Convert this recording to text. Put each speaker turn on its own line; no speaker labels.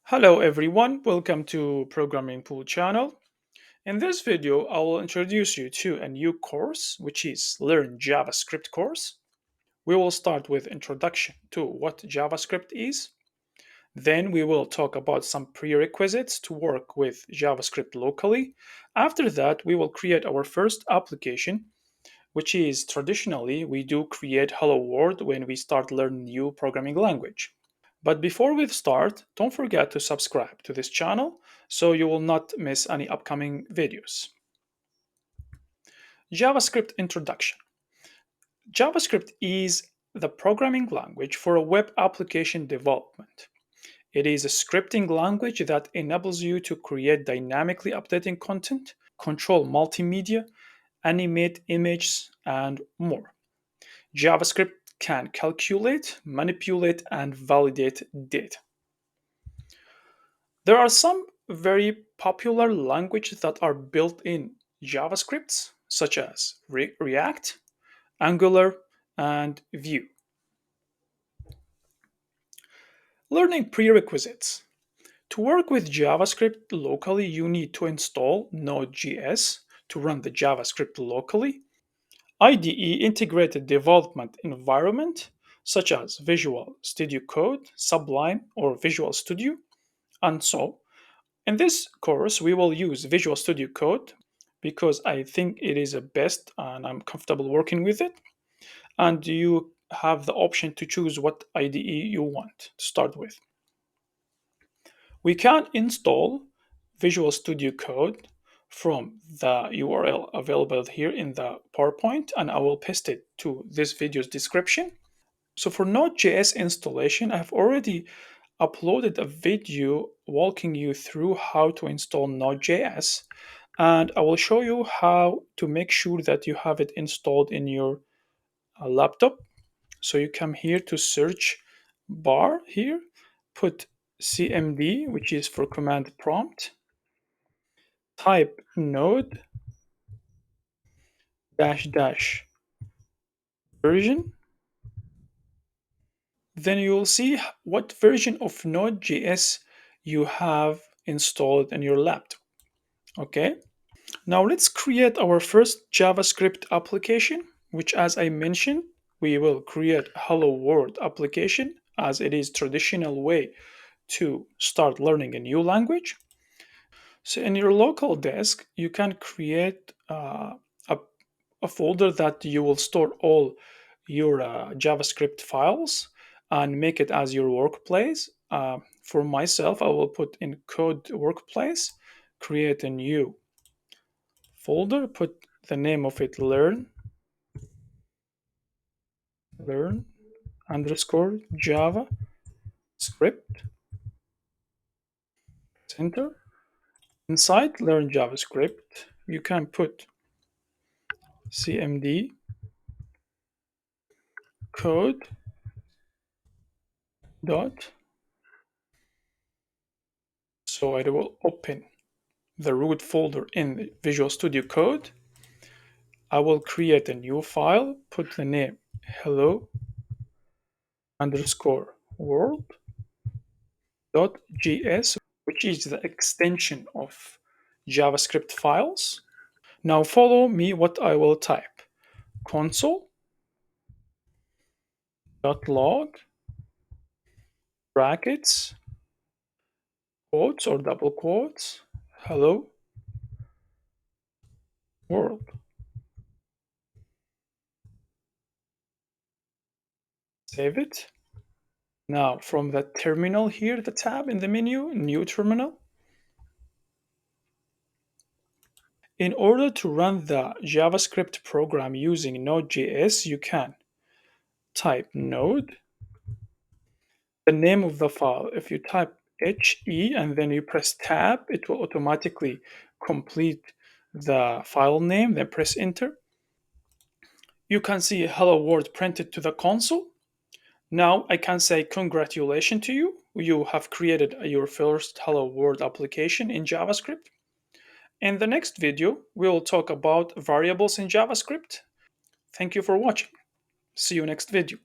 Hello everyone, welcome to Programming Pool channel. In this video, I will introduce you to a new course, which is Learn JavaScript course. We will start with introduction to what JavaScript is. Then we will talk about some prerequisites to work with JavaScript locally. After that, we will create our first application, which is traditionally we do create Hello World when we start learning new programming language. But before we start, don't forget to subscribe to this channel so you will not miss any upcoming videos. JavaScript Introduction. JavaScript is the programming language for a web application development. It is a scripting language that enables you to create dynamically updating content, control multimedia, animate images, and more. JavaScript can calculate, manipulate, and validate data. There are some very popular languages that are built in JavaScript, such as React, Angular, and Vue. Learning prerequisites. To work with JavaScript locally, you need to install Node.js to run the JavaScript locally, IDE integrated development environment, such as Visual Studio Code, Sublime, or Visual Studio, and so in this course, we will use Visual Studio Code because I think it is the best and I'm comfortable working with it. And you have the option to choose what IDE you want to start with. We can install Visual Studio Code from the URL available here in the PowerPoint, and I will paste it to this video's description. So for Node.js installation, I've already uploaded a video walking you through how to install Node.js, and I will show you how to make sure that you have it installed in your laptop. So you come here to search bar here, put cmd, which is for command prompt, type node dash dash version. Then you will see what version of Node.js you have installed in your laptop. Okay, now let's create our first JavaScript application, which, as I mentioned, we will create a Hello World application as it is traditional way to start learning a new language. So in your local disk, you can create a, a folder that you will store all your JavaScript files and make it as your workplace. For myself, I will put in code workplace, create a new folder, put the name of it learn underscore Java script center. Inside learn JavaScript, you can put cmd code dot. So I will open the root folder in the Visual Studio Code. I will create a new file, put the name hello underscore world dot js, which is the extension of JavaScript files. Now follow me what I will type. Console dot log brackets quotes or double quotes hello world. Save it. Now from the terminal here, the tab in the menu, new terminal. In order to run the JavaScript program using Node.js, you can type node, the name of the file. If you type HE and then you press tab, it will automatically complete the file name, then press enter. You can see hello world printed to the console. Now I can say congratulations to you. You have created your first hello world application in JavaScript. In the next video, we will talk about variables in JavaScript. Thank you for watching. See you next video.